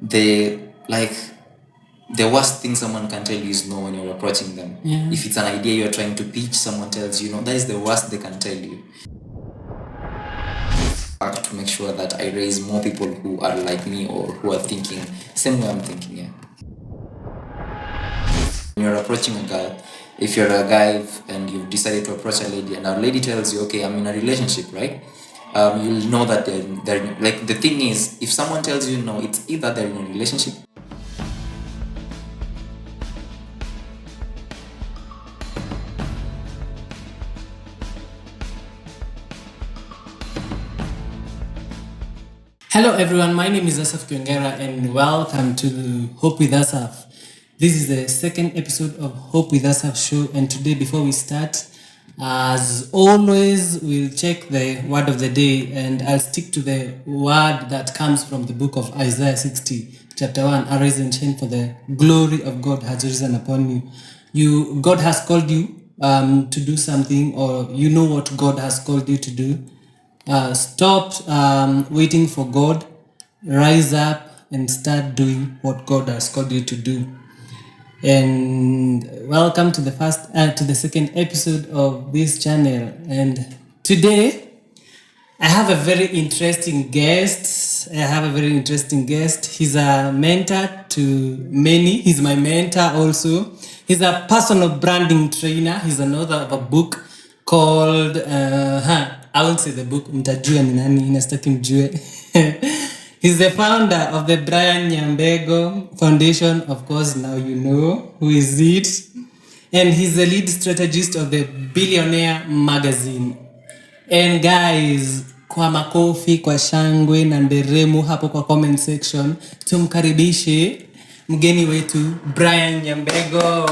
they like the worst thing someone can tell you is no when you're approaching them. If it's an idea you're trying to pitch, someone tells you no, that is the worst they can tell you. To make sure that I raise more people who are like me or who are thinking same way I'm thinking. Yeah. When you're approaching a girl, if you're a guy and you've decided to approach a lady and a lady tells you, okay, I'm in a relationship, right? You'll know that they're like, the thing is, if someone tells you no, it's either they're in a relationship. Hello everyone, my name is Asaf Kyongera and welcome to Hope with Asaf. This is the second episode of Hope with Asaf show, and today before we start, as always, we'll check the word of the day, and I'll stick to the word that comes from the book of Isaiah 60, chapter 1. Arise and shine, for the glory of God has risen upon you. God has called you to do something, or you know what God has called you to do. Stop waiting for God. Rise up and start doing what God has called you to do. And welcome to the second episode of this channel. And today I have a very interesting guest. He's a mentor to many. He's my mentor also. He's a personal branding trainer. He's an author of a book called I won't say the book, mtajua ni nani, inastaki mjue. He's the founder of the Brian Nyambego Foundation. Of course, now you know who is it. And he's the lead strategist of the Billionaire Magazine. And guys, kwa makofi, kwa shangwe na nderemu hapo kwa comment section, tumkaribishe mgeni wetu Brian Nyambego.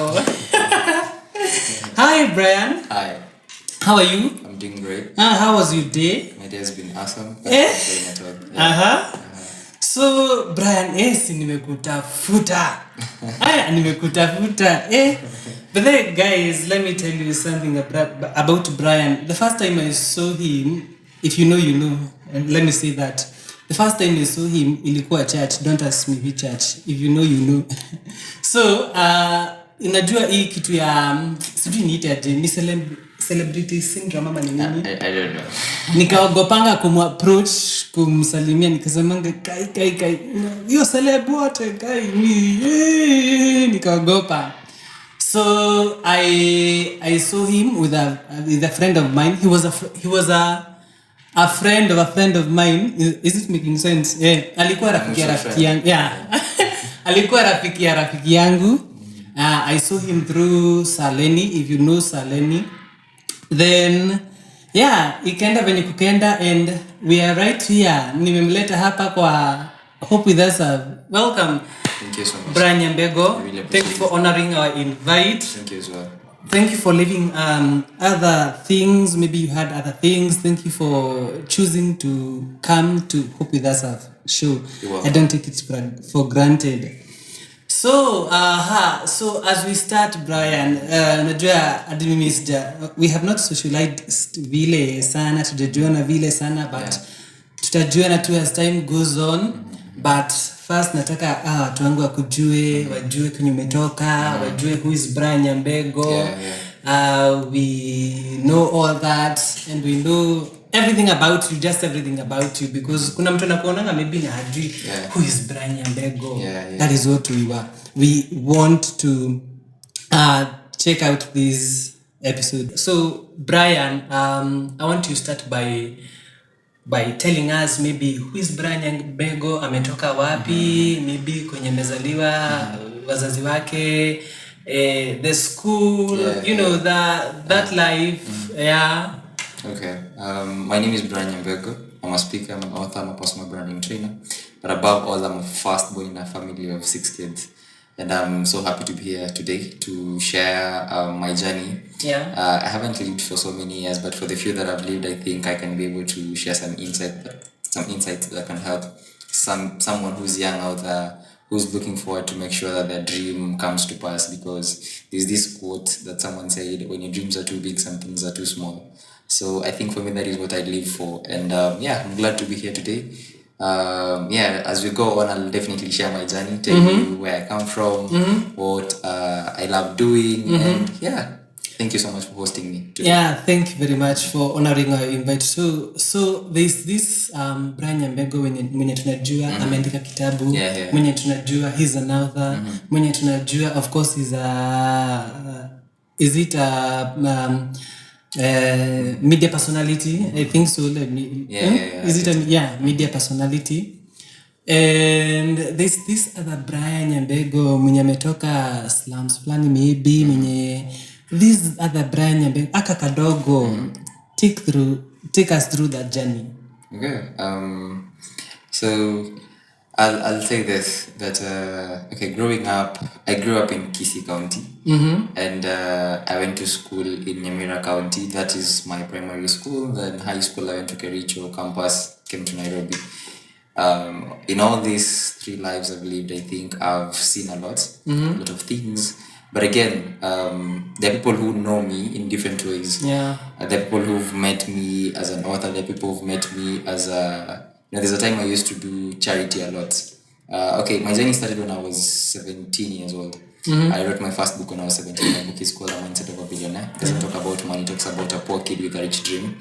Hi Brian. Hi. How are you? I'm doing great. How was your day? My day has been awesome. So Brian, si nimekutafuta. Nimekutafuta. But then guys, let me tell you something about Brian. The first time I saw him, if you know, you know. And let me say that. The first time I saw him, ilikuwa church. Don't ask me which church. If you know, you know. So, inajua hii kitu ya sijui niite aje, ni celebrity syndrome ama ni nini? I don't know. Nikaogopanga kumapproach, kumsalimia, nikasemanga kai hiyo celeb wote kai mimi nikaogopa. So I saw him with a friend of mine. He was a friend of a friend of mine. Is it making sense? Yeah. Alikuwa rafiki yangu. Yeah. Alikuwa rafiki yangu. I saw him through Saleni, if you know Saleni. Then ikaenda venye kukenda, and we are right here. Nimemleta hapa kwa Hope with Us. Welcome. Thank you so much. Brian Nyambego. Really thank you for honoring our invite. Thank you as well. Thank you for leaving other things. Maybe you had other things. Thank you for choosing to come to Hope with Us show. I don't take it for granted. So as we start, Brian, najua adimi we have not socialized vile sana, tujajuana vile sana, but tutajuana tu as time goes on. But first nataka watu wangu wakujue, wajue kwenye umetoka, wajue who is Brian Nyambego. We know all that, and we know everything about you, just everything about you, because kuna mtu anakuonanga maybe na hajui who is Brian Nyambego. That is what we want to check out this episode. So Brian, I want to start by telling us maybe who is Brian Nyambego, ametoka wapi, maybe kwenye mezaliwa, wazazi wake, the school, that life. Okay. My name is Brian Nyambego. I'm a speaker, I'm an author, I'm a personal branding trainer. But above all, I'm a first born in a family of 6 kids. And I'm so happy to be here today to share my journey. I haven't lived for so many years, but for the few that I've lived, I think I can be able to share some insights that can help someone who's young out there, who's looking forward to make sure that their dream comes to pass. Because there's this quote that someone said, when your dreams are too big, some things are too small. So I think for me, that is what I live for. And I'm glad to be here today Yeah, as we go on, I'll definitely share my journey, tell you where I come from, what I love doing, and yeah, thank you so much for hosting me today. Yeah, thank you very much for honoring our invite. So there's this Brian Nyambego mwenye tunajua ameandika kitabu, Yeah. mwenye tunajua he's an author, mwenye tunajua of course he's is it a media personality? I think so. Is it a media personality? And there's this other Brian Nyambego mwenye ametoka slums fulani maybe mwenye this other Brian Nyambego aka kadogo take us through that journey. Okay. So I'll say this that okay, growing up, I grew up in Kisii County, and I went to school in Nyamira County. That is my primary school. Then high school, I went to Kericho campus, came to Nairobi. In all these 3 lives I've lived, I think I've seen a lot of things. But again, there are people who know me in different ways. Yeah. There are people who've met me as an author. There are people who've met me as a... there's a time I used to do charity a lot. Okay, my journey started when I was 17 years old. I wrote my first book when I was 17. My book is called The Mindset of a Billionaire. It doesn't talk about money. It talks about a poor kid with a rich dream.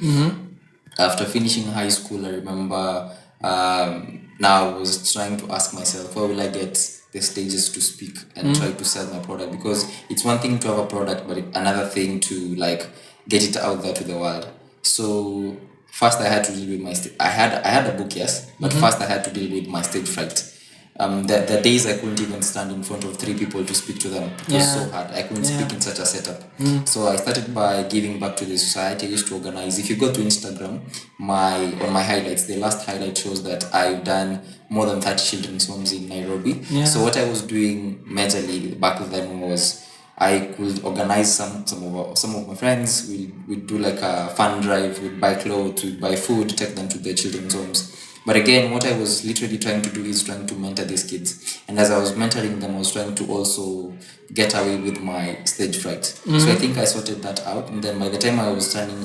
After finishing high school, I remember now I was trying to ask myself, where will I get the stages to speak and try to sell my product? Because it's one thing to have a product, but another thing to like get it out there to the world. So first I had to deal with my I had a book, yes, but first I had to deal with my stage fright. The days I couldn't even stand in front of 3 people to speak to them. It was so hard. I couldn't speak in such a setup. So I started by giving back to the society. I used to organize. If you go to Instagram, on my highlights, the last highlight shows that I've done more than 30 children's homes in Nairobi. So what I was doing majorly back then was I could organize some of my friends. We'd do like a fun drive. We'd buy clothes, we'd buy food, take them to the children's homes. But again, what I was literally trying to do is trying to mentor these kids. And as I was mentoring them, I was trying to also get away with my stage fright. So I think I sorted that out. And then by the time I was turning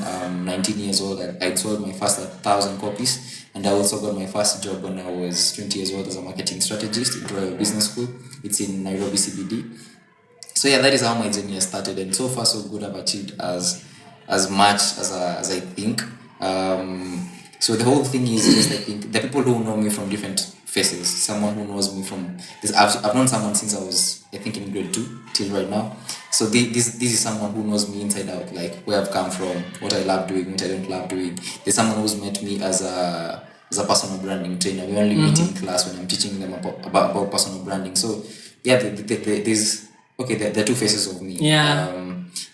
19 years old, I'd sold my first 1,000 copies. And I also got my first job when I was 20 years old as a marketing strategist in Royal Business School. It's in Nairobi CBD. So yeah, that is how my journey has started. And so far, so good. I've achieved as much as I think. So the whole thing is just, I think, the people who know me from different faces. Someone who knows me from this. I've known someone since I was, I think, in grade 2 till right now. So this is someone who knows me inside out, like where I've come from, what I love doing, what I don't love doing. There's someone who's met me as a personal branding trainer. We only meet in class when I'm teaching them about personal branding. So yeah, there's there are 2 faces of me.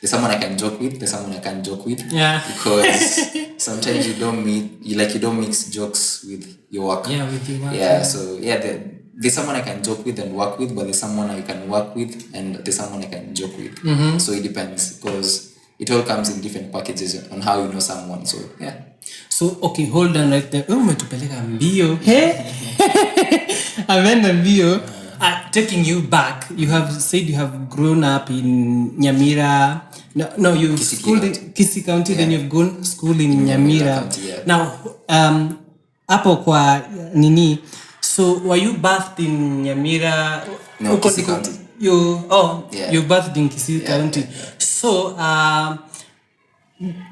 There's someone I can joke with, there's someone I can't joke with. Because sometimes you don't mix jokes with your work. With your work. So there's someone I can joke with and work with, but there's someone I can work with and there's someone I can joke with. So it depends, because it all comes in different packages on how you know someone. So yeah. So okay, hold on right there. Umetupeleka mbio. Ameenda mbio. Taking you back, you have said you have grown up in Nyamira. No, you schooled in Kisii County, then you've gone school in Nyamira. County, Now, hapo kwa nini? So, were you birthed in Nyamira? No, Kisii County. You birthed in Kisii County. So,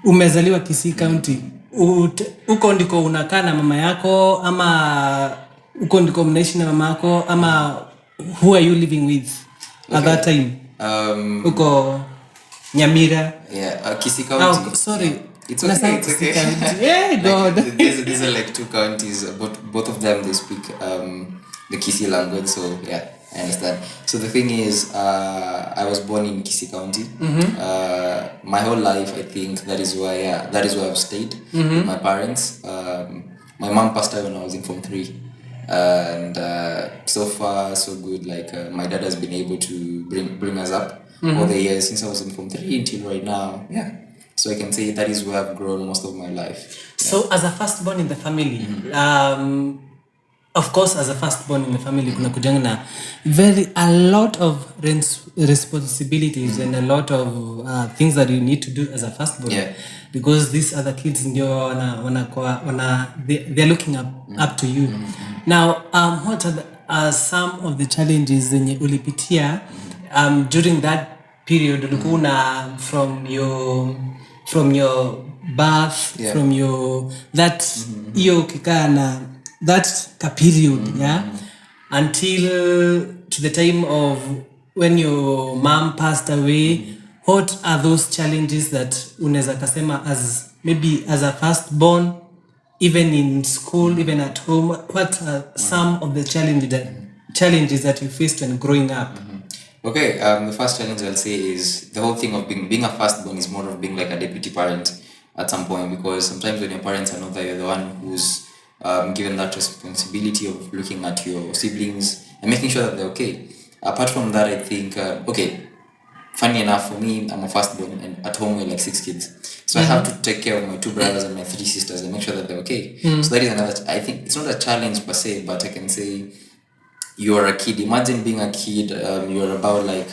umezaliwa Kisii County. Uko ndiko unakaa na mama yako ama uko ndiko mnaishi na mama yako ama who are you living with at that time? Uko Nyamira. Kisii County. Sorry. It's okay. Yeah, God. These are like 2 counties, but both of them they speak the Kisii language. So yeah, I understand. So the thing is, I was born in Kisii County. My whole life, I think that is where I've stayed with my parents. My mom passed away when I was in Form 3. And so far so good. Like my dad has been able to bring us up all the years since I was in Form 3 until right now. So I can say that is where I've grown most of my life. So as a firstborn in the family, of course, as a firstborn in the family, kuna kujanga na a lot of responsibilities and a lot of things that you need to do as a firstborn. Yeah. Because these other kids ndio they're looking up to you. Now, what are some of the challenges zenye ulipitia during that period ulikuwa from your birth, from your that hiyo kikaa na that period, until to the time of when your mom passed away. What are those challenges that unaweza kasema as maybe as a firstborn, even in school, even at home? What are some of the challenges that you faced when growing up? Okay, the first challenge I'll say is the whole thing of being a firstborn is more of being like a deputy parent at some point, because sometimes when your parents are not there, you're the one who's given that responsibility of looking at your siblings and making sure that they're okay. Apart from that, I think, funny enough, for me, I'm a firstborn, and at home we're like 6 kids. So I have to take care of my 2 brothers and my 3 sisters and make sure that they're okay. So that is another, I think it's not a challenge per se, but I can say you're a kid. Imagine being a kid, you're about like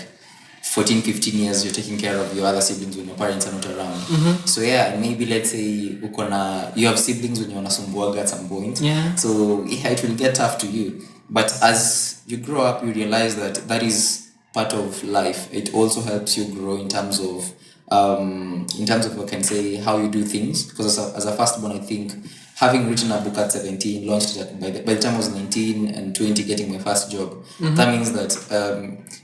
14, 15 years, you're taking care of your other siblings when your parents are not around. So yeah, maybe let's say you have siblings when you're wanasumbuaga at some point. So yeah, it will get tough to you. But as you grow up, you realize that is part of life. It also helps you grow in terms of I can say how you do things. Because as a firstborn, I think having written a book at 17, launched it by the time I was 19 and 20, getting my first job, that means that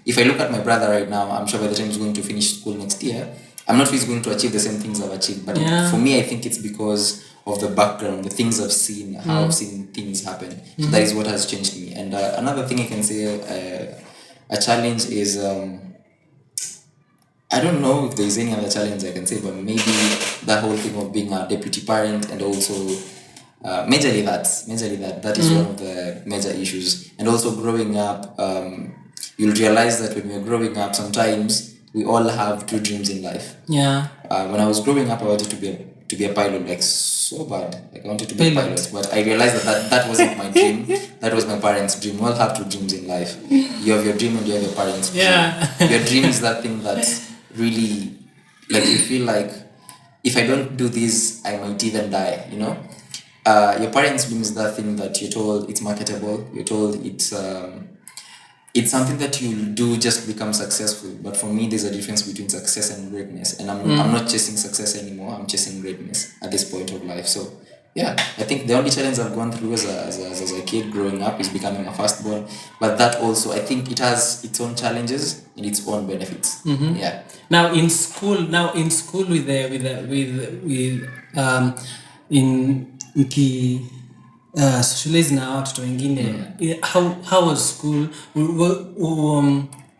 if I look at my brother right now, I'm sure by the time he's going to finish school next year, I'm not sure he's going to achieve the same things I've achieved. But for me, I think it's because of the background, the things I've seen, how I've seen things happen. So that is what has changed me. And another thing I can say, a challenge is, I don't know if there's any other challenge I can say, but maybe that whole thing of being a deputy parent, and also majorly that is one of the major issues. And also growing up, you'll realize that when you're growing up, sometimes we all have 2 dreams in life. When I was growing up, I wanted to be a pilot, like so bad. Like I wanted to be a pilot, but I realized that wasn't my dream. That was my parents' dream. We all have 2 dreams in life. You have your dream and you have your parents' dream. Your dream is that thing that really, like, you feel like if I don't do this, I might even die, you know? Your parents' dream is that thing that you're told it's marketable, you're told it's something that you'll do just to become successful. But for me, there's a difference between success and greatness, and I'm not chasing success anymore. I'm chasing greatness at this point of life. So yeah, I think the only challenge I've gone through as a kid growing up is becoming a firstborn. But that also, I think it has its own challenges and its own benefits. Yeah. Now in school with socialize na watoto wengine, how was school?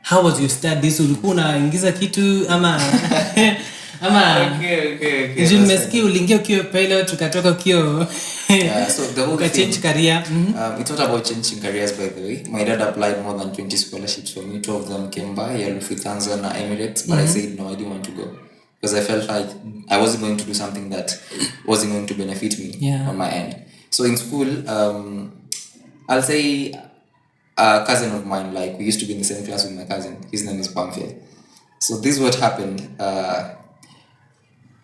How was your studies? Ulikuwa unaingiza kitu ama okay. Nimesikia uliingia ukiwa pilot ukatoka ukiwa so the whole change career. It's not about changing careers, by the way. My dad applied more than 20 scholarships for me. 2 of them came by, Lufthansa and Emirates, but I said no, I didn't want to go because I felt like I wasn't going to do something that wasn't going to benefit me on my end. So in school, I'll say a cousin of mine, like we used to be in the same class with my cousin. His name is Pamphile. So this is what happened.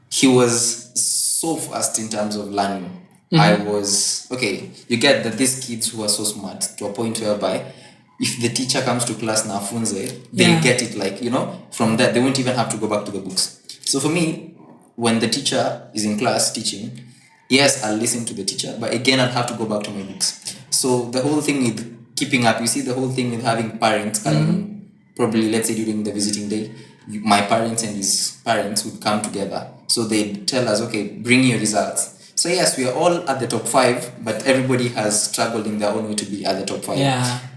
He was so fast in terms of learning. I was, okay, you get that these kids who are so smart to a point whereby if the teacher comes to class na afunze, they'll get it, like, you know, from that, they won't even have to go back to the books. So for me, when the teacher is in class teaching, yes, I'll listen to the teacher, but again, I'll have to go back to my books. So the whole thing with keeping up, you see the whole thing with having parents coming, probably, let's say during the visiting day, my parents and his parents would come together. So they'd tell us, okay, bring your results. So yes, we are all at the top 5, but everybody has struggled in their own way to be at the top 5.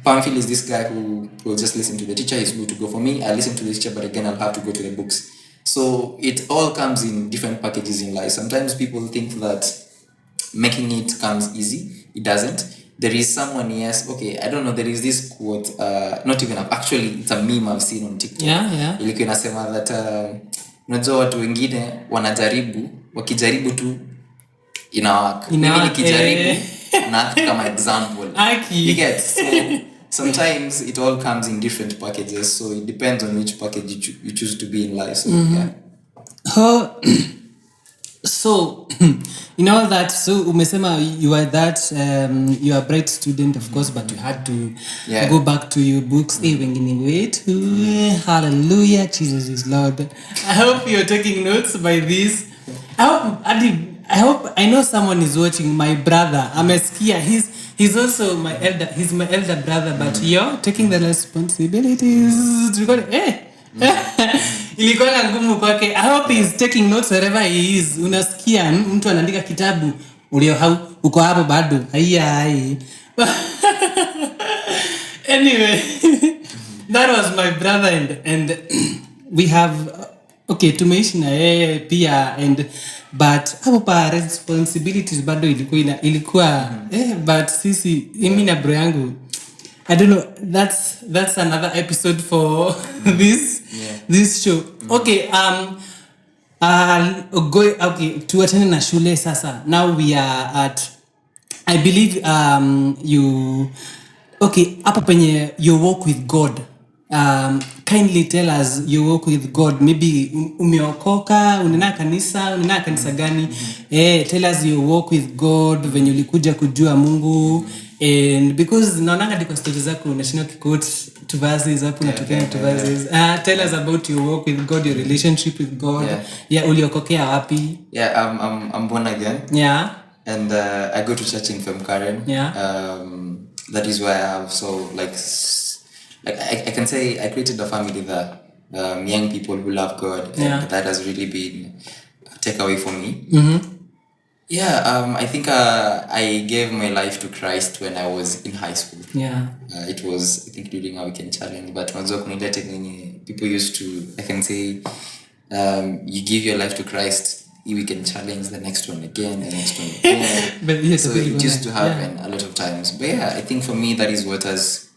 Pamphile is this guy who will just listen to the teacher. He's going to go for me. I listen to the teacher, but again, I'll have to go to the books. So it all comes in different packages in life. Sometimes people think that making it comes easy. It doesn't. There is someone, yes, okay, I don't know, there is this quote, not even, actually, it's a meme I've seen on TikTok. Ilikuwa inasema that, unajua watu wengine wanajaribu, wakijaribu tu inawaka. Mimi nikijaribu na kama example. You get, so sometimes it all comes in different packages, so it depends on which package you choose to be in life. So yeah. So in all that, so umesema you are that you are a bright student, of course, but you had to go back to your books. Wengine wetu, hallelujah, Jesus is Lord. I hope you're taking notes by this. I know someone is watching. My brother, amesikia. He's also my elder. He's my elder brother, but you're taking the responsibilities. Ilikuwa na ngumu kwake. I hope he's taking notes wherever he is. Unasikia mtu anaandika kitabu uko hapo bado. Anyway, that was my brother and we have tumeishi na yeye pia but hapo pa responsibilities bado ilikuwa but sisi mimi na bro yangu I don't know, that's another episode for this show. Okay, tuachane na shule sasa. Now we are at, I believe hapa penye your walk with God. Kindly tell us your walk with God. Maybe umeokoka, unaenda kanisa gani? Tell us your walk with God, venye ulikuja kujua Mungu. And because naonanga diko stories zako unashinda quote two verses hapo natokea two verses. Tell us about your walk with God, your relationship with God. Uliokokea wapi? I'm born again. And I go to church in Femkaren. That is where I have I can say I created a family there. Young people who love God, and that has really been a takeaway for me. I think I gave my life to Christ when I was in high school. It was, I think, during our weekend challenge. But people used to, I can say, you give your life to Christ, we can challenge the next one again, the next one again. So it used to happen a lot of times. But I think for me that is what has,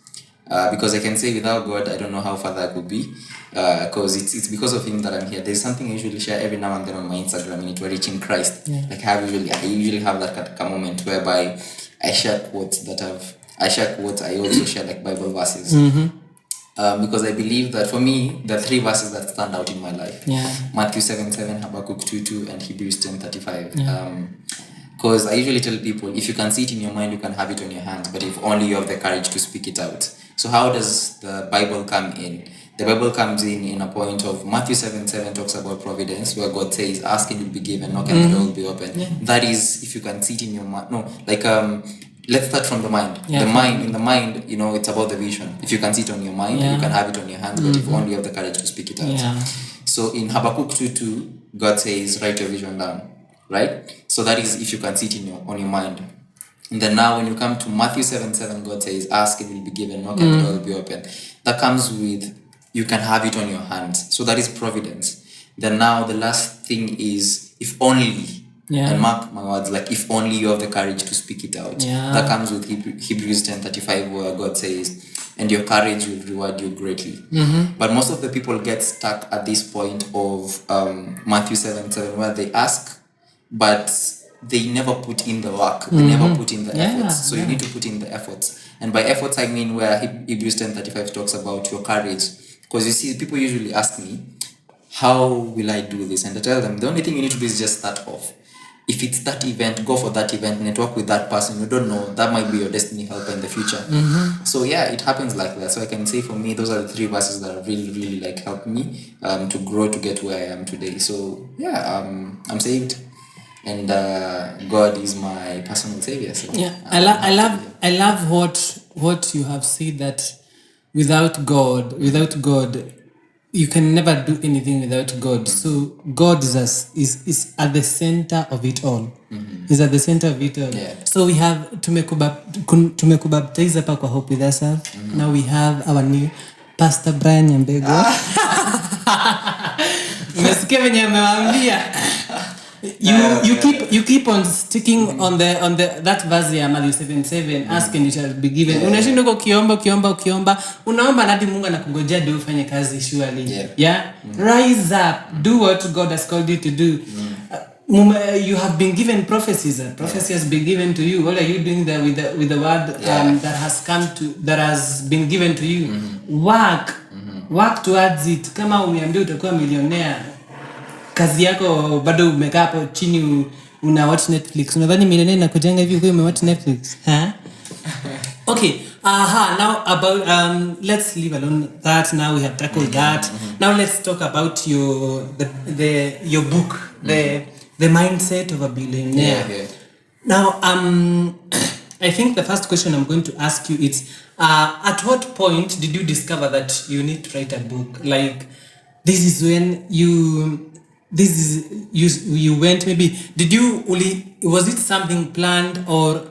because I can say without God, I don't know how far that could be. Because it's because of Him that I'm here. There's something I usually share every now and then on my Instagram, and it's Reaching Christ. Like I usually have that moment whereby I share quotes. I also share like Bible verses. Because I believe that for me, the three verses that stand out in my life: Matthew 7:7, Habakkuk 2:2, and Hebrews 10:35. Because I usually tell people, if you can see it in your mind, you can have it on your hands, but if only you have the courage to speak it out. So how does the Bible come in? The Bible comes in a point of Matthew 7:7 talks about providence, where God says, ask and you'll be given, knock and the door will be open. That is, if you can see it in your mind. Let's start from the mind. In the mind, it's about the vision. If you can see it on your mind, you can have it on your hands, but if only you have the courage to speak it out. So in Habakkuk 2:2, God says, write your vision down. Right? So that is if you can see it on your mind. And then now when you come to Matthew 7:7, God says, ask and it will be given, knock and the door will be open. That comes with, you can have it on your hands. So that is providence. Then now the last thing is, if only, and mark my words, like if only you have the courage to speak it out. That comes with Hebrews 10:35, where God says, and your courage will reward you greatly. But most of the people get stuck at this point of Matthew 7:7, where they ask, but they never put in the work. They never put in the efforts. So you need to put in the efforts. And by efforts, I mean where Hebrews 10:35 talks about your courage. Because you see, people usually ask me, how will I do this? And I tell them, the only thing you need to do is just start off. If it's that event, go for that event, network with that person. You don't know, that might be your destiny helper in the future. So it happens like that. So I can say for me, those are the three verses that have really, really helped me to grow to get where I am today. So I'm saved. And God is my personal savior. So, I love what you have said, that without God, you can never do anything without God. So God is at the center of it all. Is at the center of it all. So we have tumekubaptize hapa kwa Hope with Yourself. Now we have our new Pastor Brian Nyambego. Umesikia venye amewaambia? You keep on sticking on the that verse ya Matthew 7:7, ask and it shall be given. Unashinda uko ukiomba unaomba hadi Mungu anakungojea ndio ufanye kazi surely. Rise up, do what God has called you to do. You have been given prophecies. A prophecy has been given to you. What are you doing there with the word that has been given to you? Work towards it. Kama umeambiwa utakuwa millionaire, kazi yako bado umekaa hapo chini una watch Netflix. Unadhani millionaire inakujanga hivi ukiwa umewatch Netflix? Okay. Now about let's leave alone that. Now we have tackled that. Now let's talk about your book, the mindset of a billionaire. Yeah. Now I think the first question I'm going to ask you is at what point did you discover that you need to write a book? Like this is when you went, maybe was it something planned, or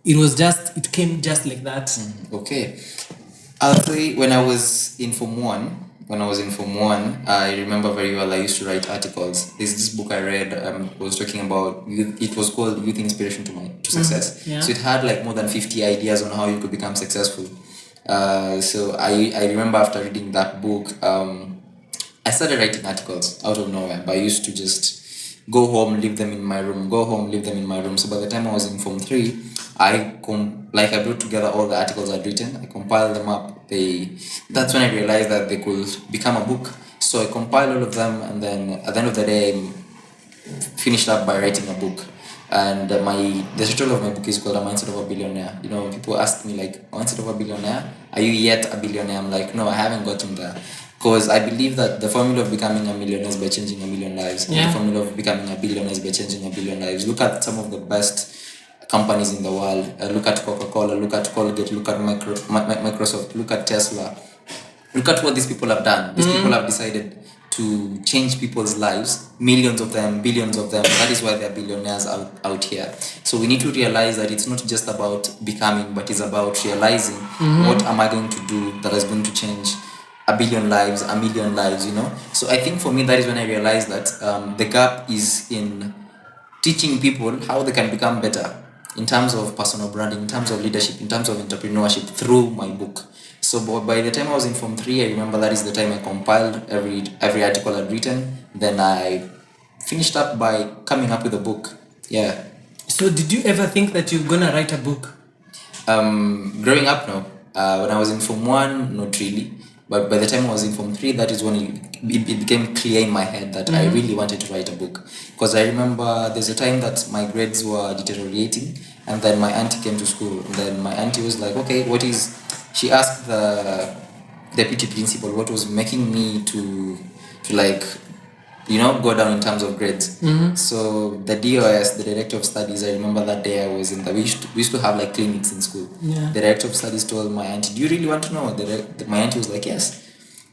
it came just like that? Okay. I'll say when I was in Form 1, I remember very well I used to write articles. There's this book I read was talking about youth. It was called Youth Inspiration to Success. Yeah. So it had like more than 50 ideas on how you could become successful. So I remember after reading that book, I started writing articles out of nowhere, but I used to just go home, leave them in my room, So by the time I was in Form 3, I brought together all the articles I'd written, I compiled them up. That's when I realized that they could become a book. So I compiled all of them, and then at the end of the day, I finished up by writing a book. And the title of my book is called A Mindset of a Billionaire. You know, people ask me like, Mindset of a Billionaire? Are you yet a billionaire? I'm like, no, I haven't gotten there. Because I believe that the formula of becoming a millionaire is by changing a million lives. Yeah. And the formula of becoming a billionaire is by changing a billion lives. Look at some of the best companies in the world. Look at Coca-Cola, look at Colgate, look at Microsoft, look at Tesla. Look at what these people have done. These people have decided to change people's lives, millions of them, billions of them. That is why they're billionaires out here. So we need to realize that it's not just about becoming, but it's about realizing what am I going to do that is going to change a billion lives, a million lives, you know. So I think for me, that is when I realized that the gap is in teaching people how they can become better in terms of personal branding, in terms of leadership, in terms of entrepreneurship through my book. So by the time I was in Form 3, I remember that is the time I compiled every article I'd written. Then I finished up by coming up with a book. Yeah. So did you ever think that you're gonna write a book? Growing up, no. When I was in Form 1, not really. But by the time I was in Form 3, that is when it became clear in my head that I really wanted to write a book. Because I remember there's a time that my grades were deteriorating, and then my auntie came to school. And then my auntie was like, okay, she asked the deputy principal what was making me to like, you know, go down in terms of grades. So the DOS, the director of studies, I remember that day I was we used to have like clinics in school. Yeah. The director of studies told my auntie, do you really want to know? My auntie was like, yes.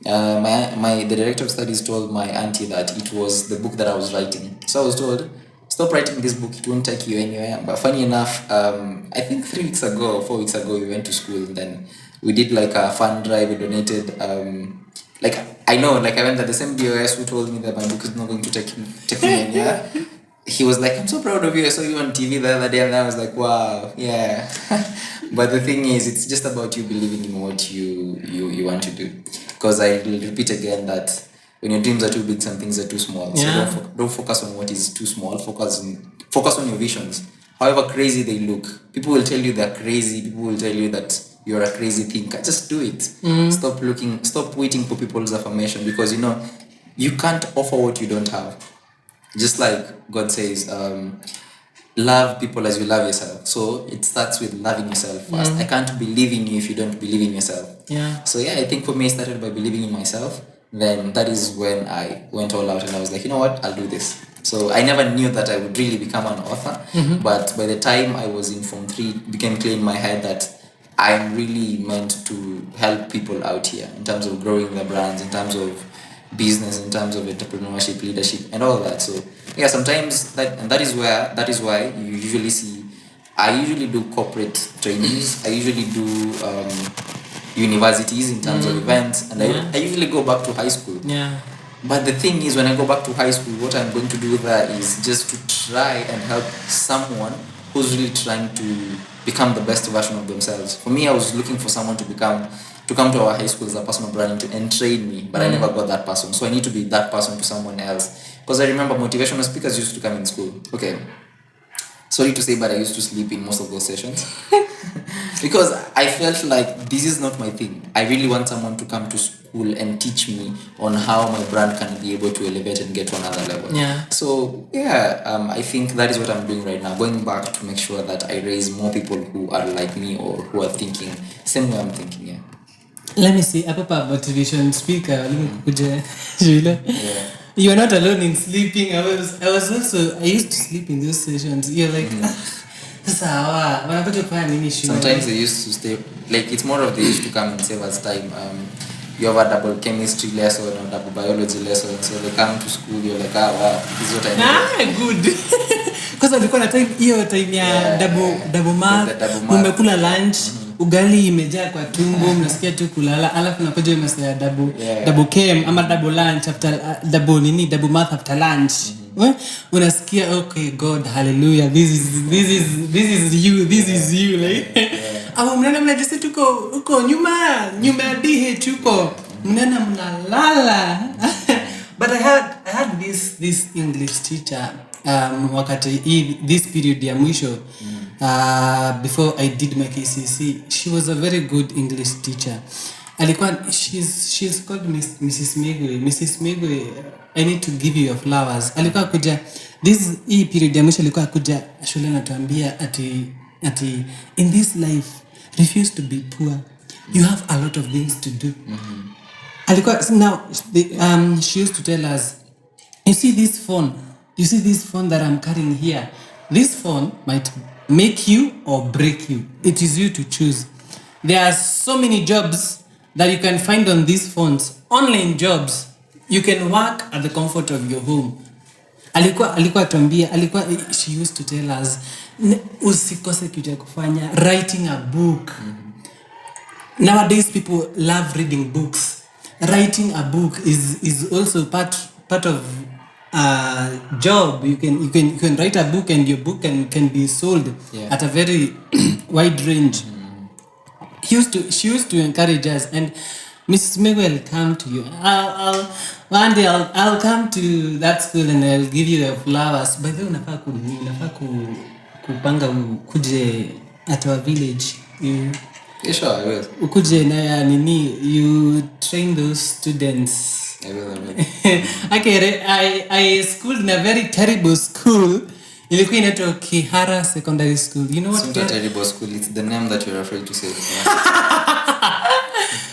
The director of studies told my auntie that it was the book that I was writing. So I was told, stop writing this book, it won't take you anywhere. But funny enough, I think 3 weeks ago or 4 weeks ago, we went to school, and then we did like a fund drive. We donated I went at the same DOS who told me that my book is not going to take me anywhere. He was like, I'm so proud of you. I saw you on TV the other day, and I was like, wow, yeah. But the thing is, it's just about you believing in what you want to do. Because I will repeat again that when your dreams are too big, some things are too small. Yeah. So don't focus on what is too small. Focus on your visions. However crazy they look, people will tell you they're crazy. People will tell you that you're a crazy thinker. Just do it. Stop waiting for people's affirmation, because you know you can't offer what you don't have. Just like God says, love people as you love yourself. So it starts with loving yourself first. I can't believe in you if you don't believe in yourself. Yeah. So yeah, I think for me, it started by believing in myself. Then that is when I went all out, and I was like, you know what, I'll do this. So I never knew that I would really become an author. But by the time I was in Form 3, it became clear in my head that I'm really meant to help people out here in terms of growing their brands, in terms of business, in terms of entrepreneurship, leadership, and all that. So yeah, sometimes that is why you usually see. I usually do corporate trainings. I usually do universities in terms of events, and I usually go back to high school. Yeah. But the thing is, when I go back to high school, what I'm going to do there is just to try and help someone who's really trying to become the best version of themselves. For me, I was looking for someone to come to our high school as a personal brand and train me, but I never got that person. So I need to be that person to someone else Because I remember motivational speakers used to come in school. Okay, sorry to say, but I used to sleep in most of those sessions because I felt like this is not my thing. I really want someone to come to school and teach me on how my brand can be able to elevate and get to another level. Yeah. So yeah, I think that is what I'm doing right now, going back to make sure that I raise more people who are like me or who are thinking same way I'm thinking. Yeah. Let me see. Hapo pa motivation speaker kuja Sheila. You are not alone in sleeping. I used to sleep in those sessions. You're like sasa wanakuja kufanya nini shule? Sometimes they used to stay, like it's more of they used to come and save us time. You have a double chemistry lesson or double biology lesson, so they come to school, you're like, wow, this is what I need. Good. Because alikuwa na time hiyo time ya double math, umekula lunch, ugali imejaa kwa tumbo, mnasikia tu kulala, alafu unakuja hiyo masaa ya double chem ama double lunch after double math after lunch. Unasikia okay, God, hallelujah, this is you like au mnaenda mnajisi tuko nyuma ya DH huko mnaenda mnalala. But I had this English teacher wakati this period ya mwisho before I did my KCSE. She was a very good English teacher. Alikuwa she's called Mrs. Megwe. I need to give you your flowers. Alikuwa kuja this period ya mwisho, alikuwa kuja shule anatuambia ati in this life refuse to be poor. You have a lot of things to do. Alikuwa now she used to tell us, you see this phone that I'm carrying here, this phone might make you or break you. It is you to choose. There are so many jobs that you can find on these phones, online jobs. You can work at the comfort of your home. She used to tell us, usikose kitu ya kufanya, writing a book. Nowadays people love reading books. Writing a book is also part of job. You can write a book and your book can be sold at a very wide range. She used to encourage us, and Mrs. Megwe will come to you. One day I'll come to that school and I'll give you the flowers. By the way, unafaa kupanga kuje at our village. Yeah, sure, I will. Ukuje na nini, you train those students. I will. Okay, I schooled in a very terrible school. Ilikuwa inaitwa Kihara Secondary School. You know what? It's not a terrible school. It's the name that you're afraid to say.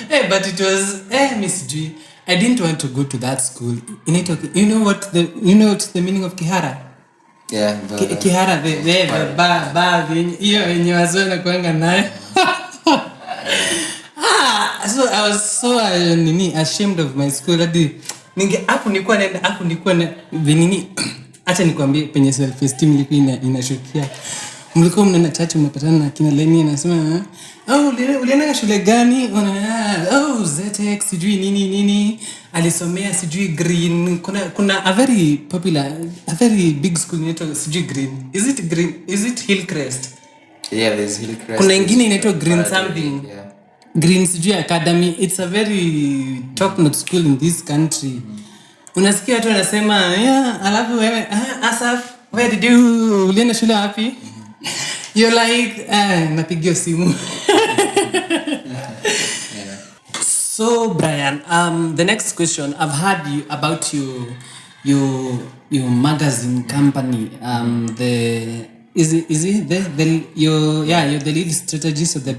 Hey, but it was Miss G. I didn't want to go to that school. You know what's the meaning of Kihara? Yeah, Kihara, the bar hiyo yenye wazee na kuanga nayo. So I was so ashamed of my school. Hapo nilikuwa na nini. Acha nikwambie penye self esteem ilikuwa inashukia. Mlikuwa mnaenda church mnapatana na kina Leni anasema, ulienda shule gani? ZX sijui nini. Alisomea sijui Green. Kuna a very popular, a very big school inaitwa sijui Green. Is it Green? Is it Hillcrest? Yeah, there's Hillcrest. Kuna ingine inaitwa Green something. Yeah. Green sijui Academy. It's a very top notch school in this country. Unasikia watu wanasema, alafu wewe Asaf, where did you ulienda shule wapi? You're like, napigio simu. So Brian, the next question, I've heard you about your magazine company. You're the lead strategist of the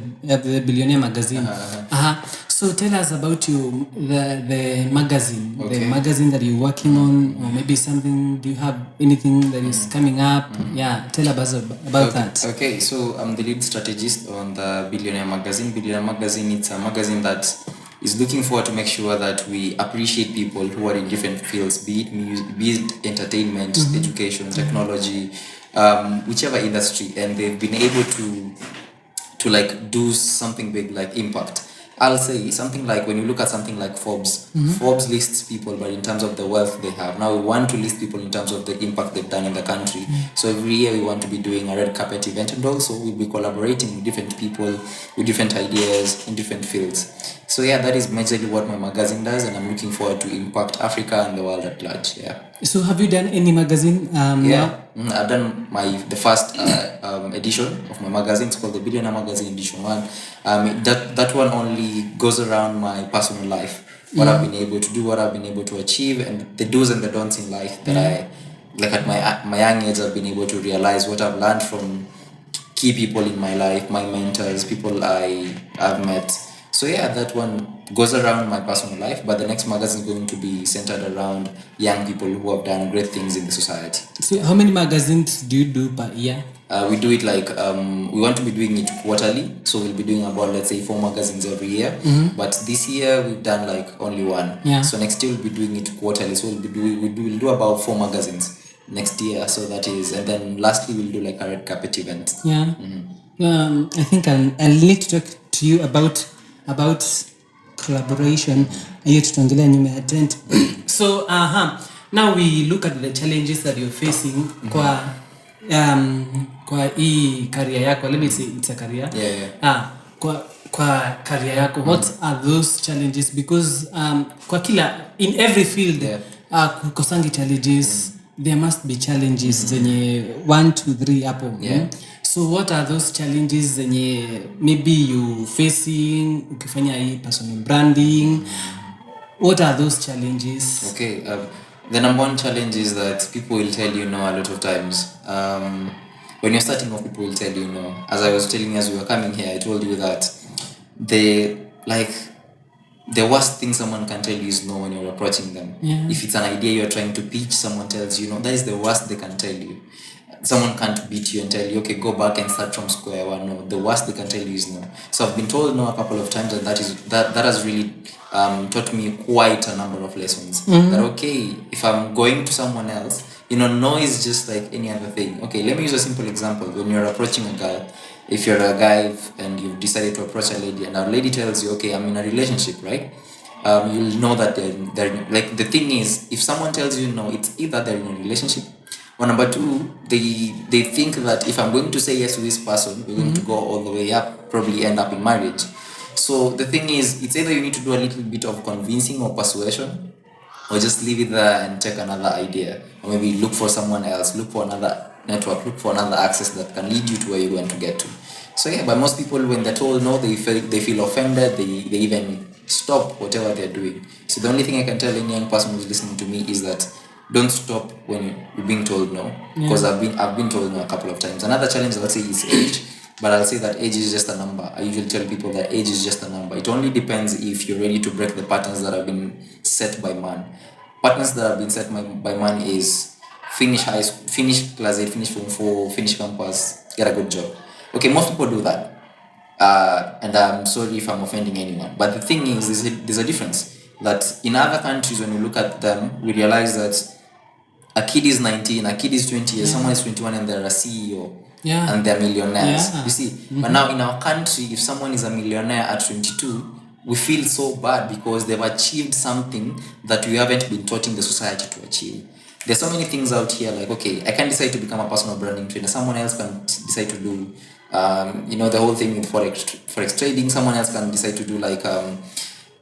Billionaire Magazine. So tell us about the magazine, the magazine that you're working on, or maybe something. Do you have anything that is coming up? Yeah, tell us about that. Okay, so I'm the lead strategist on the Billionaire Magazine. Billionaire Magazine, it's a magazine that is looking forward to make sure that we appreciate people who are in different fields, be it music, be it entertainment, education, technology, whichever industry, and they've been able to like do something big, like impact. I'll say something like, when you look at something like Forbes, Forbes lists people, but in terms of the wealth they have. Now we want to list people in terms of the impact they've done in the country. So every year we want to be doing a red carpet event, and also we'll be collaborating with different people with different ideas in different fields. So yeah, that is majorly what my magazine does, and I'm looking forward to impact Africa and the world at large. Yeah. So have you done any magazine now? Yeah, I've done the first edition of my magazine. It's called the Billionaire Magazine Edition One. That one only goes around my personal life, what I've been able to do, what I've been able to achieve, and the do's and the don'ts in life that I, like at my young age, I've been able to realize what I've learned from key people in my life, my mentors, people I've met. So yeah, that one goes around my personal life, but the next magazine is going to be centered around young people who have done great things in the society. So how many magazines do you do per year? We do it like we want to be doing it quarterly, so we'll be doing about, let's say, 4 magazines every year. But this year we've done like only one. Yeah. So next year we'll be doing it quarterly. So we'll do about 4 magazines next year. So that is, and then lastly we'll do like a red carpet event. Yeah. I think I'll need to talk to you about collaboration. Hiyo tutaongelea nyuma ya tent. So now we look at the challenges that you're facing kwa hii career yako. Let me say it's a career. Yeah. Kwa career yako, what are those challenges? Because kwa kila, in every field, kukosangi challenges, there must be challenges zenye 1 2 3 hapo. So what are those challenges zenye maybe you facing ukifanya hii personal branding? What are those challenges? Okay, the number one challenge is that people will tell you no a lot of times. When you're starting off, people will tell you no. As I was telling you as we were coming here, I told you that the worst thing someone can tell you is no when you're approaching them. If it's an idea you're trying to pitch, someone tells you no. That is the worst they can tell you. Someone can't beat you and tell you, okay, go back and start from square one. No, the worst they can tell you is no. So I've been told no a couple of times, and that has really taught me quite a number of lessons. That okay, if I'm going to someone else, no is just like any other thing. Okay, let me use a simple example. When you're approaching a girl, if you're a guy and you've decided to approach a lady, and a lady tells you, okay, I'm in a relationship, right? You'll know that they're like, the thing is, if someone tells you no, it's either they're in a relationship, or number two, they think that if I'm going to say yes to this person, we're going to go all the way up, probably end up in marriage. So the thing is, it's either you need to do a little bit of convincing or persuasion, or just leave it there and take another idea, or maybe look for someone else, look for another network, look for another access that can lead you to where you're going to get to. So yeah, but most people, when they're told no, they feel offended, they even stop whatever they're doing. So the only thing I can tell any young person who's listening to me is that don't stop when you're being told no, because I've been told no a couple of times. Another challenge I'll say is age, but I'll say that age is just a number. I usually tell people that age is just a number. It only depends if you're ready to break the patterns that have been set by man. Patterns that have been set by man is finish high school, finish class 8, finish form 4, finish campus, get a good job. Okay, most people do that, and I'm sorry if I'm offending anyone, but the thing is, there's a difference. That in other countries, when we look at them, we realize that a kid is 19, a kid is 20 years, someone is 21 and they're a CEO, and they're millionaires. You see, but now in our country, if someone is a millionaire at 22, we feel so bad because they've achieved something that we haven't been taught in the society to achieve. There's so many things out here, like, okay, I can decide to become a personal branding trainer. Someone else can decide to do, the whole thing with forex trading. Someone else can decide to do like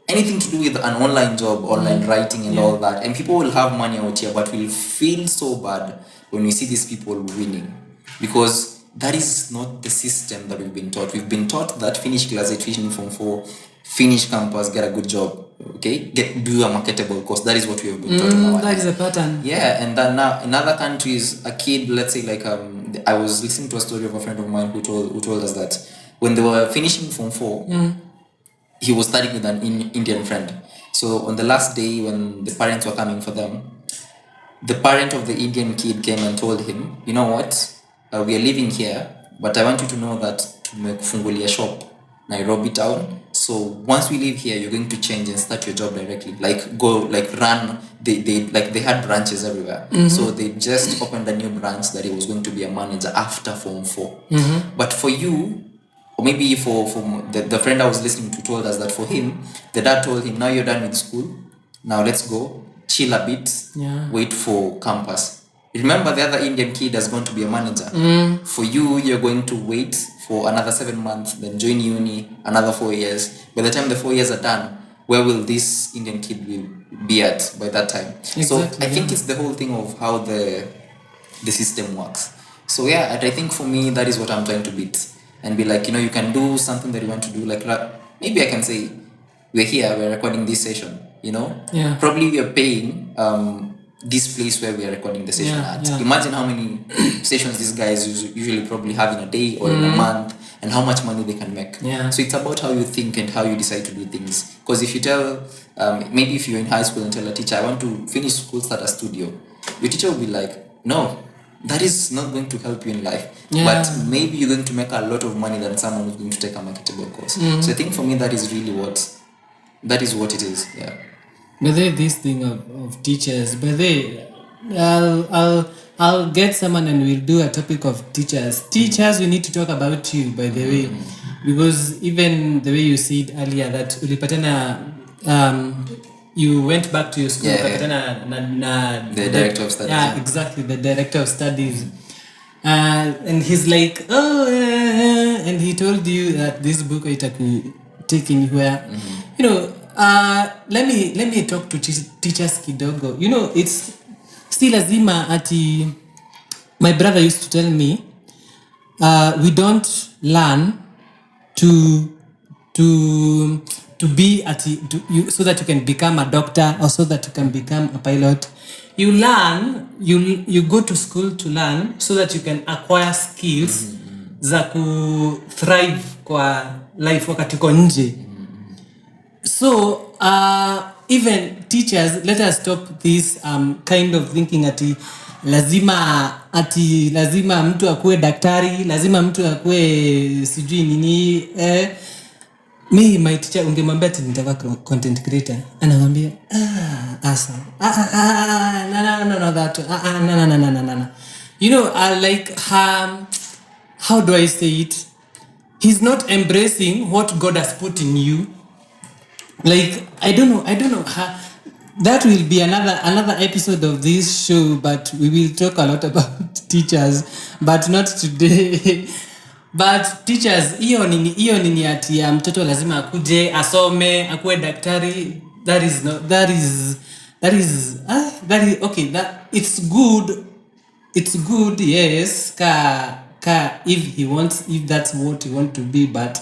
anything to do with an online job, online writing and all that. And people will have money out here, but we'll feel so bad when we see these people winning, because that is not the system that we've been taught. We've been taught that finish class 8, finish form 4, finish campus, get a good job, okay, do a marketable course. That is what we have been taught. That is a pattern. Yeah, and then now in other countries, a kid, let's say like I was listening to a story of a friend of mine who told us that when they were finishing form 4, he was studying with an Indian friend. So on the last day when the parents were coming for them, the parent of the Indian kid came and told him, you know what, we are living here, but I want you to know that tumekufungulia shop Nairobi town. So once we live here, you're going to change and start your job directly. Like go, like run. They had branches everywhere. So they just opened a new branch that he was going to be a manager after form 4. But for you, or maybe for the friend I was listening to told us that for him, the dad told him, now you're done with school, now let's go chill a bit, wait for campus. Remember, the other Indian kid has gone to be a manager. For you, you're going to wait for another 7 months, then join uni, another 4 years. By the time the 4 years are done, where will this Indian kid will be at by that time? So I think it's the whole thing of how the system works. So yeah, and I think for me, that is what I'm trying to beat. And be like, you can do something that you want to do. Like maybe I can say, we're recording this session, Yeah. Probably we are paying this place where we are recording the session at. Yeah. Imagine how many sessions these guys usually probably have in a day or in a month, and how much money they can make. Yeah. So it's about how you think and how you decide to do things. Because if you tell, maybe if you're in high school and tell a teacher, I want to finish school, start a studio, your teacher will be like, no, that is not going to help you in life. Yeah. But maybe you're going to make a lot of money than someone who's going to take a marketable course. So I think for me, that is really what it is. Yeah. But this thing of teachers, but I'll get someone and we'll do a topic of teachers. Teachers, we need to talk about you, by the way, because even the way you said earlier that you went back to your school, the director of studies. Yeah, exactly, the director of studies. And he's like, and he told you that this book itaku take anywhere. Let me talk to teachers kidogo. It's still lazima ati. My brother used to tell me, we don't learn to be so that you can become a doctor or so that you can become a pilot. You learn, you go to school to learn so that you can acquire skills za ku thrive kwa life wakati uko nje. So even teachers, let us stop this kind of thinking ati lazima mtu akue daktari, lazima mtu akue sijui nini. Me, my teacher, ungemwambia ati nitaka content creator, anamwambia awesome. No, that no. Like how do I say it? He's not embracing what God has put in you. Like I don't know how. That will be another episode of this show, but we will talk a lot about teachers, but not today. But teachers, hiyo nini ati ya mtoto lazima akuje asome akue daktari. That is okay. That it's good. Yes, if that's what you want to be, but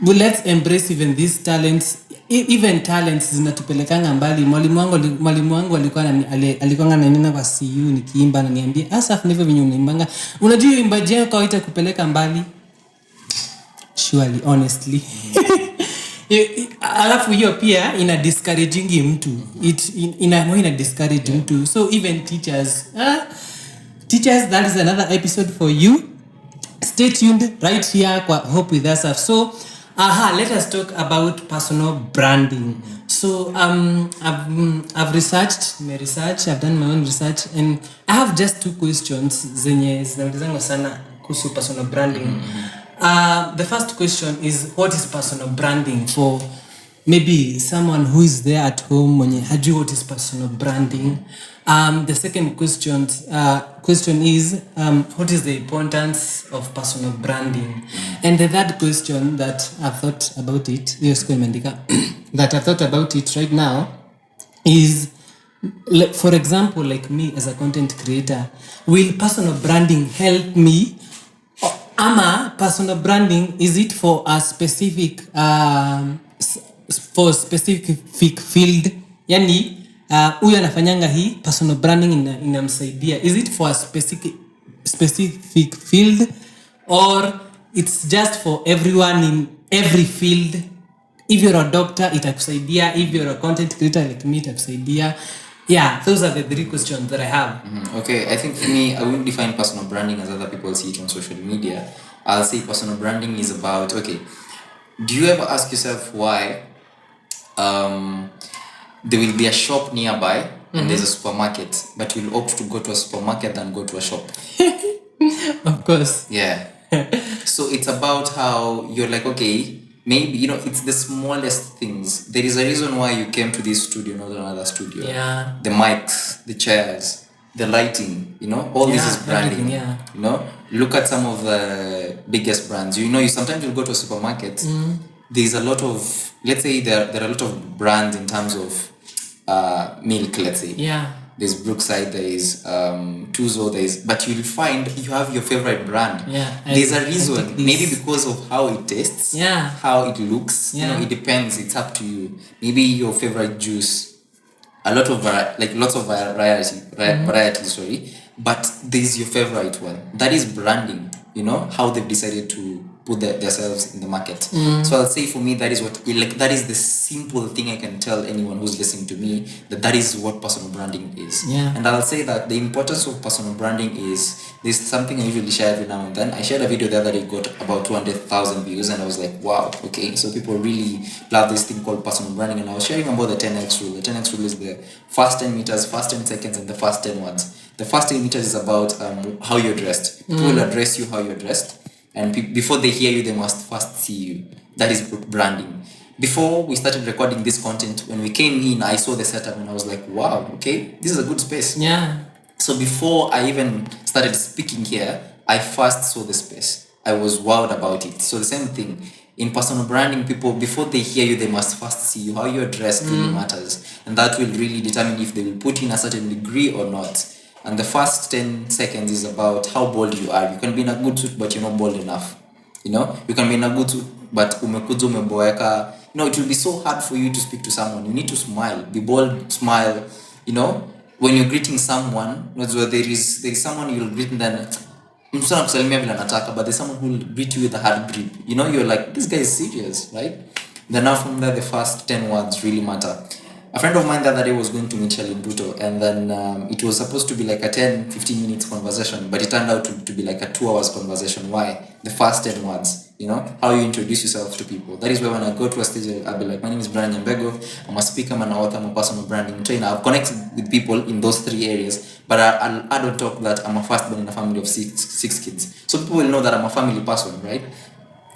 let's embrace even these talents. Even talents zinatupelekanga mbali. Mwalimu wangu alikuwa ananena kwa CU nikiimba na niambia Asaf ndivyo vinyo unaimbanga. Unajua uimbaji yako haitakupeleka mbali. Surely, honestly. Alafu hiyo pia ina discouraging mtu. Ina discourage mtu. So even teachers, that is another episode for you. Stay tuned right here kwa Hope with Asaf. So let us talk about personal branding. So I've done my own research, and I have just 2 questions zenye zinaulizanga sana kuhusu personal branding. The first question is, what is personal branding for maybe someone who is there at home mwenye hajui what is personal branding? The second question is, what is the importance of personal branding? And the third question that I've thought about it, that I thought about it right now is, for example, like me as a content creator, will personal branding help me? Ama personal branding, is it for a specific field? Yani huyu anafanyanga hii personal branding inamsaidia. Is it for a specific field, or it's just for everyone in every field? If you're a doctor, itakusaidia. If you're a content creator like me, itakusaidia. Yeah, those are the 3 questions that I have. Okay, I think for me, I wouldn't define personal branding as other people see it on social media. I'll say personal branding is about, okay, do you ever ask yourself why there will be a shop nearby and there's a supermarket, but you'll opt to go to a supermarket than go to a shop? Of course. Yeah. So it's about how you're like, okay, maybe, it's the smallest things. There is a reason why you came to this studio, not another studio. Yeah. The mics, the chairs, the lighting, all this is branding. everything, yeah. Look at some of the biggest brands. You sometimes you'll go to a supermarket. There's a lot of, let's say there are a lot of brands in terms of milk, let's say. Yeah. There's Brookside, there is Tuzo, but you'll find you have your favorite brand. Yeah. There's a reason, maybe because of how it tastes, Yeah. how it looks. Yeah. It depends. It's up to you. Maybe your favorite juice, a lot of lots of variety, sorry. But there's your favorite one. That is branding. How they've decided to put themselves in the market. So I'll say for me that is that is the simple thing I can tell anyone who's listening to me, that is what personal branding is. Yeah. And I'll say that the importance of personal branding is, there's something I usually share every now and then. I shared a video the other day, got about 200,000 views, and I was like, wow, okay, so people really love this thing called personal branding. And I was sharing about the 10x rule. The 10x rule is the first 10 meters, first 10 seconds, and the first 10 words. The first 10 meters is about how you're dressed. People will address you how you're dressed, and before they hear you, they must first see you. That is branding. Before we started recording this content, when we came in, I saw the setup and I was like, wow, okay, this is a good space. Yeah. So before I even started speaking here, I first saw the space. I was wowed about it. So the same thing. In personal branding, people, before they hear you, they must first see you. How you're dressed really matters. And that will really determine if they will put in a certain degree or not. And the first 10 seconds is about how bold you are. You can be in a good suit, but you're not bold enough. You can be in a good suit, but umekuja umeboeka. It will be so hard for you to speak to someone. You need to smile. Be bold, smile. When you're greeting someone, there is someone you'll greet and then but there's someone who will greet you with a hard grip. You're like, this guy is serious, right? Then now from there, the first 10 words really matter. A friend of mine the other day was going to meet Shelley in Buto, and then it was supposed to be like a 10-15 minutes conversation, but it turned out to be like a 2 hours conversation. Why? The first 10 words, how you introduce yourself to people. That is why when I go to a stage, I'll be like, my name is Brian Nyambego, I'm a speaker, I'm an author, I'm a personal branding trainer. I've connected with people in those 3 areas, but I'll add on top that I'm a firstborn in a family of six kids. So people will know that I'm a family person, right?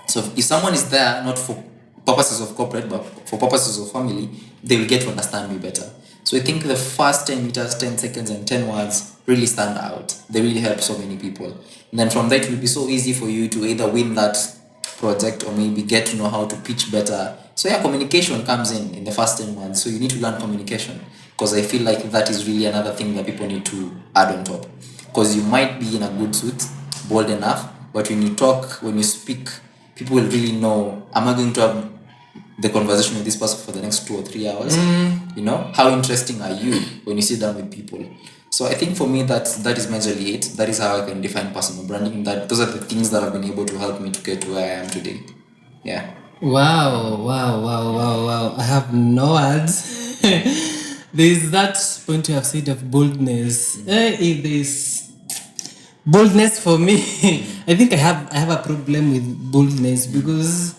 So if someone is there, not for purposes of corporate, but for purposes of family, they will get to understand me better. So I think the first 10 meters, 10 seconds, and 10 words really stand out. They really help so many people. And then from that, it will be so easy for you to either win that project or maybe get to know how to pitch better. So yeah, communication comes in the first 10 words. So you need to learn communication, because I feel like that is really another thing that people need to add on top. Because you might be in a good suit, bold enough, but when you talk, when you speak, people will really know, am I going to have the conversation with this person for the next 2 or 3 hours? How interesting are you when you sit down with people? So I think for me that is majorly it. That is how I can define personal branding. Those are the things that have been able to help me to get to where I am today. Yeah. Wow. I have no words. There's that point you have said of boldness. If there's boldness for me, I think I have a problem with boldness, because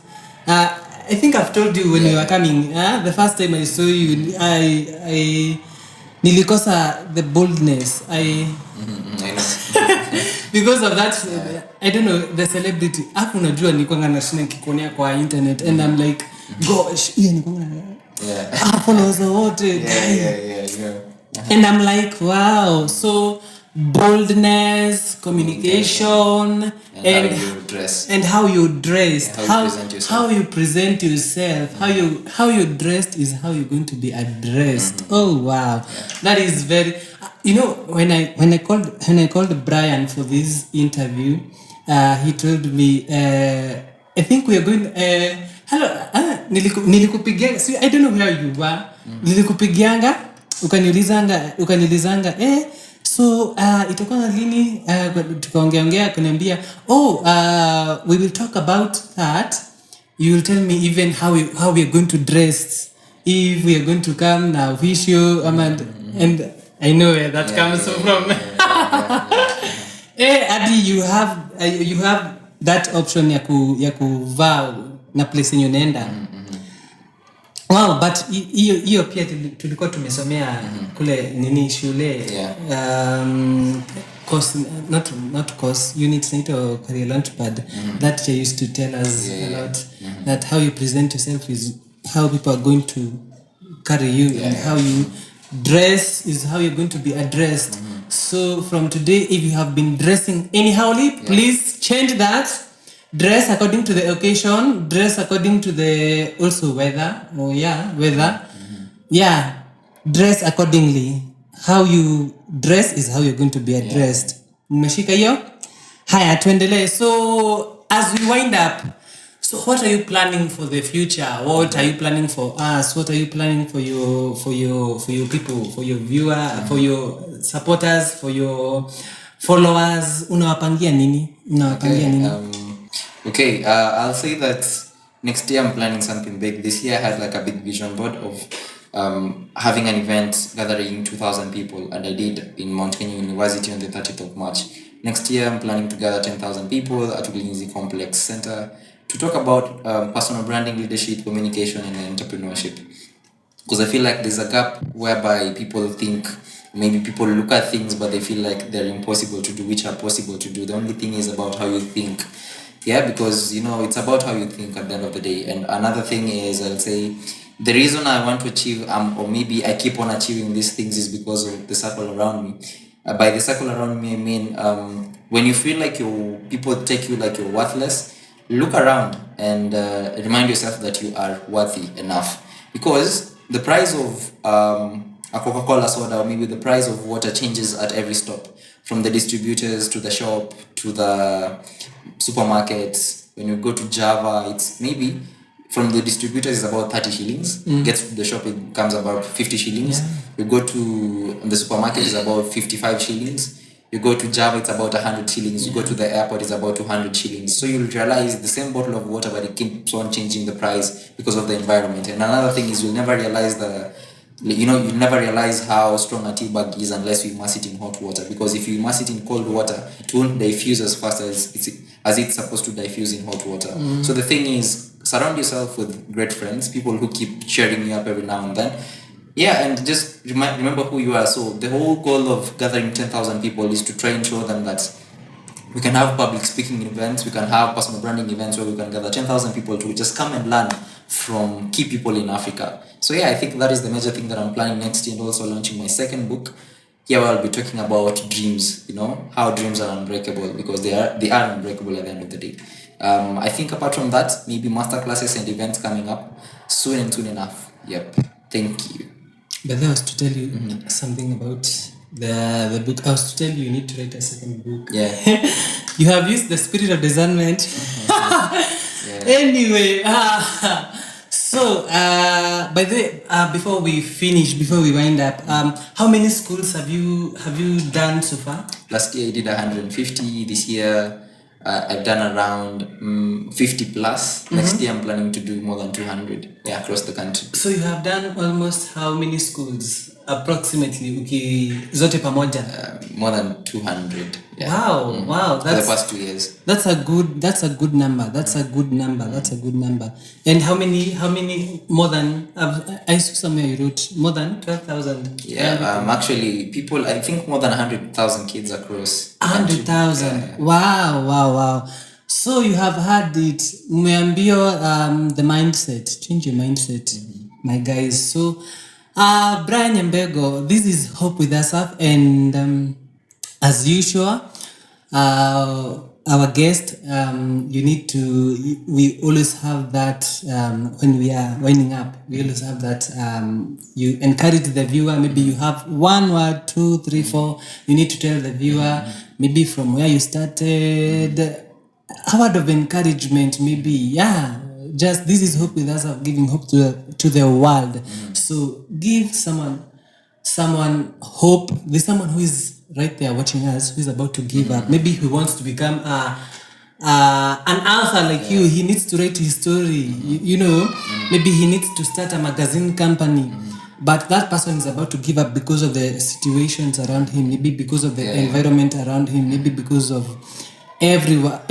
I think I've told you when you were coming, the first time I saw you, I nilikosa the boldness. I know. Because of that, I don't know, the celebrity. Hapo unajua nilikuwa nashinda nikikuonea kwa internet, and I'm like, gosh, followers wote. And I'm like, wow. So boldness, communication, and how you dress, how you present yourself, how you dressed is how you're going to be addressed. Oh wow, that is very. When I called Brian for this interview, he told me, I think we are going. Hello, nilikupigia. See, I don't know where you were. Nilikupigianga, ukanilizanga. So itakuwa lini tukaongea kuniambia, we will talk about that. You will tell me even how we are going to dress, if we are going to come now wish you, and I know where that comes from. Adi, you have that option ya kuvaa na place yenye unaenda. Wow, but hiyo pia tulikuwa tumesomea kule nini shule. Course, not course, units naito career launchpad. That they used to tell us a lot, that how you present yourself is how people are going to carry you, and how you dress is how you're going to be addressed. So from today, if you have been dressing anyhowly, please change that. Dress according to the occasion. Dress according to the also weather. Oh yeah, weather. Yeah, dress accordingly. How you dress is how you're going to be addressed. Mmeshika hiyo? Haya, tuendelee. So as we wind up, so what are you planning for the future? What are you planning for us? What are you planning for your people, for your viewer, for your supporters, for your followers? Unawapangia nini? Unawapangia nini? I'll say that next year I'm planning something big. This year I had like a big vision board of having an event gathering 2,000 people, and I did in Mount Kenya University on the 30th of March. Next year I'm planning to gather 10,000 people at Ulinzi Complex Center to talk about personal branding, leadership, communication, and entrepreneurship. Because I feel like there's a gap whereby people think, maybe people look at things but they feel like they're impossible to do, which are possible to do. The only thing is about how you think. Yeah, because it's about how you think at the end of the day. And another thing is, I'll say, the reason I want to achieve, or maybe I keep on achieving these things, is because of the circle around me. By the circle around me, I mean, when you feel like people take you like you're worthless, look around and remind yourself that you are worthy enough. Because the price of a Coca-Cola soda, or maybe the price of water, changes at every stop, from the distributors to the shop to the supermarkets. When you go to Java, it's maybe from the distributors is about 30 shillings. Gets to the shop, it comes about 50 shillings. You go to the supermarket, is about 55 shillings. You go to Java, it's about 100 shillings. You go to the airport, it's about 200 shillings. So you'll realize the same bottle of water, but it keeps on changing the price because of the environment. And another thing is, you'll never realize how strong a tea bag is unless you immerse it in hot water. Because if you immerse it in cold water, it won't diffuse as fast as it's supposed to diffuse in hot water. So the thing is, surround yourself with great friends, people who keep cheering you up every now and then. Yeah, and just remember who you are. So the whole goal of gathering 10,000 people is to try and show them that we can have public speaking events, we can have personal branding events where we can gather 10,000 people to just come and learn from key people in Africa. So yeah, I think that is the major thing that I'm planning next year, and also launching my second book. Here I'll be talking about dreams, how dreams are unbreakable, because they are unbreakable at the end of the day. I think apart from that, maybe masterclasses and events coming up soon and soon enough. Yep. Thank you. But I was to tell you something about the book. I was to tell you need to write a second book. Yeah. You have used the spirit of discernment. Anyway, so by the way, before we wind up, how many schools have you done so far? Last year I did 150. This year I've done around 50 plus. Next year I'm planning to do more than 200 across the country. So you have done almost how many schools approximately? Zote pamoja? More than 200. Yeah. Wow. For the past 2 years. That's a good number. That's a good number. And how many more than? I saw somewhere you wrote more than 12,000. Yeah. Actually, people. I think more than 100,000 kids across. 100,000. Yeah. Wow. So you have had it. Umeambiwa the mindset. Change your mindset, my guys. So, Brian Nyambego, this is Hope with Asaf, and as usual, our guest, we always have that when we are winding up, we always have that you encourage the viewer. Maybe you have 1 word, 2, 3, 4, you need to tell the viewer maybe from where you started, a word of encouragement, maybe, just this is Hope with us of giving hope to the world. So give someone hope. There's someone who is right there watching us, who is about to give up. Maybe he wants to become an author like you. He needs to write his story. Maybe he needs to start a magazine company. But that person is about to give up because of the situations around him, maybe because of the environment around him, maybe because of everyone,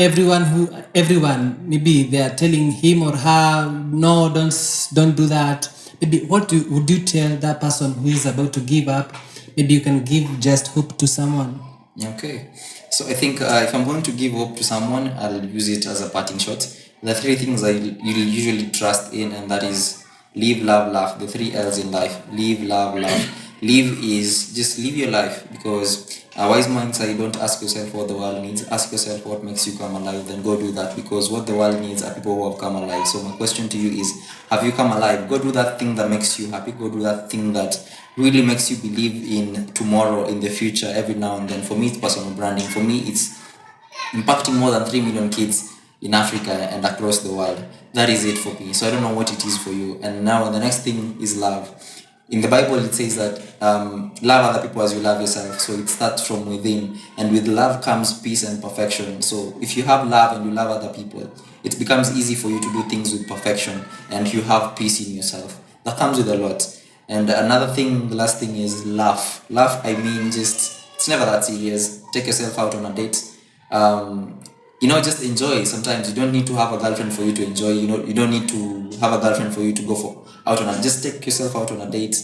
maybe they are telling him or her, no, don't do that. Maybe would you tell that person who is about to give up? Maybe you can give just hope to someone. Okay, so I think if I'm going to give hope to someone, I'll use it as a parting shot. The 3 things I usually trust in, and that is live, love, laugh. The 3 L's in life: live, love, laugh. Live is just live your life, because a wise man say, don't ask yourself what the world needs, ask yourself what makes you come alive, then go do that, because what the world needs are people who have come alive. So my question to you is, have you come alive? Go do that thing that makes you happy, go do that thing that really makes you believe in tomorrow, in the future, every now and then. For me, it's personal branding. For me, it's impacting more than 3 million kids in Africa and across the world. That is it for me. So I don't know what it is for you. And now the next thing is love. In the Bible, it says that love other people as you love yourself. So it starts from within. And with love comes peace and perfection. So if you have love and you love other people, it becomes easy for you to do things with perfection, and you have peace in yourself. That comes with a lot. And another thing, the last thing is laugh. Laugh, I mean, just, it's never that serious. Take yourself out on a date. Just enjoy. Sometimes you don't need to have a girlfriend for you to enjoy. You don't need to have a girlfriend for you to go for out on a, just take yourself out on a date.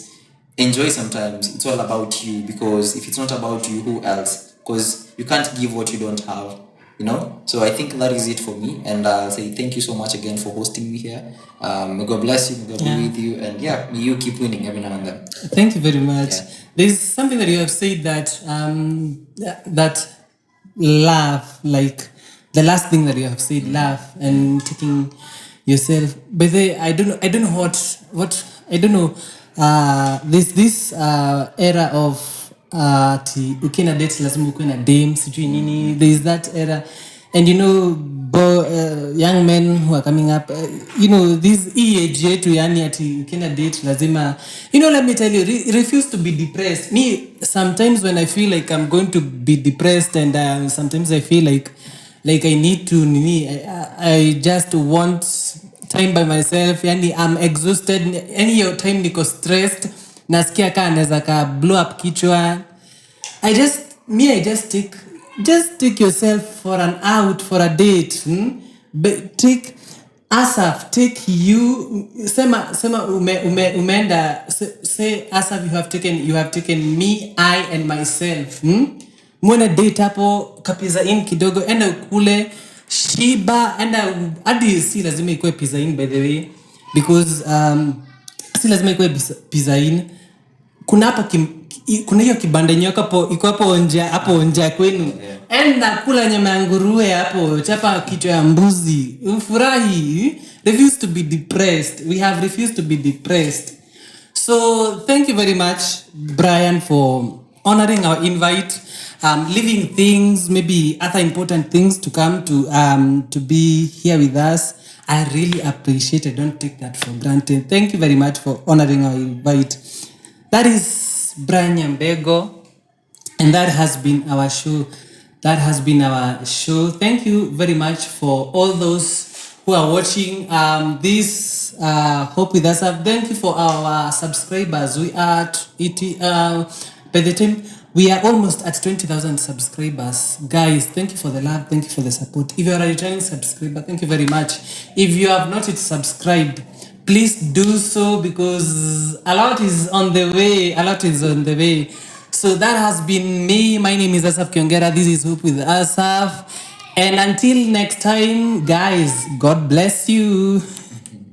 Enjoy. Sometimes it's all about you, because if it's not about you, who else? Because you can't give what you don't have. So I think that is it for me, and I'll say thank you so much again for hosting me here. May God bless you, may God be with you, and may you keep winning every now and then. Thank you very much. There's something that you have said that that laugh, like the last thing that you have said, laugh and taking yourself. But I don't know what I don't know. This era of ukiwa na date lazima ukuwe na dame sijui nini. There is that era, and young men who are coming up, this age yetu, yani ati ukiwa na date lazima, let me tell you, refuse to be depressed. Me, sometimes when I feel like I'm going to be depressed, and sometimes I feel like I need to I just want time by myself, yani I'm exhausted, any time niko stressed, nasikia kaa naweza ka blow up kichwa. I just take yourself for an out, for a date. But take Asaf, take you. Sema umeenda. Say Asaf, you have taken me, I and myself. Mwene date hapo kapiza in kidogo, enda ukule shiba, enda hadi si lazima ikuwe pizza in, by the way, because si lazima ikuwe pizza in. Kuna hiyo kibanda nyoko iko hapo nje kwenu. Enda kula nyama ya nguruwe hapo, chapa kichwa ya mbuzi, ufurahi. Refuse to be depressed. We have refused to be depressed. So thank you very much, Brian, for honoring our invite, leaving things, maybe other important things to come to be here with us. I really appreciate it. Don't take that for granted. Thank you very much for honoring our invite. That is Brian Nyambego, and that has been our show. Thank you very much for all those who are watching this Hope With Us. Thank you for our subscribers. We are by the time we are almost at 20,000 subscribers. Guys, thank you for the love. Thank you for the support. If you are a returning subscriber, thank you very much. If you have not yet subscribed, please do so, because a lot is on the way. So that has been me. My name is Asaf Kiongera. This is Hope With Asaf. And until next time, guys, God bless you.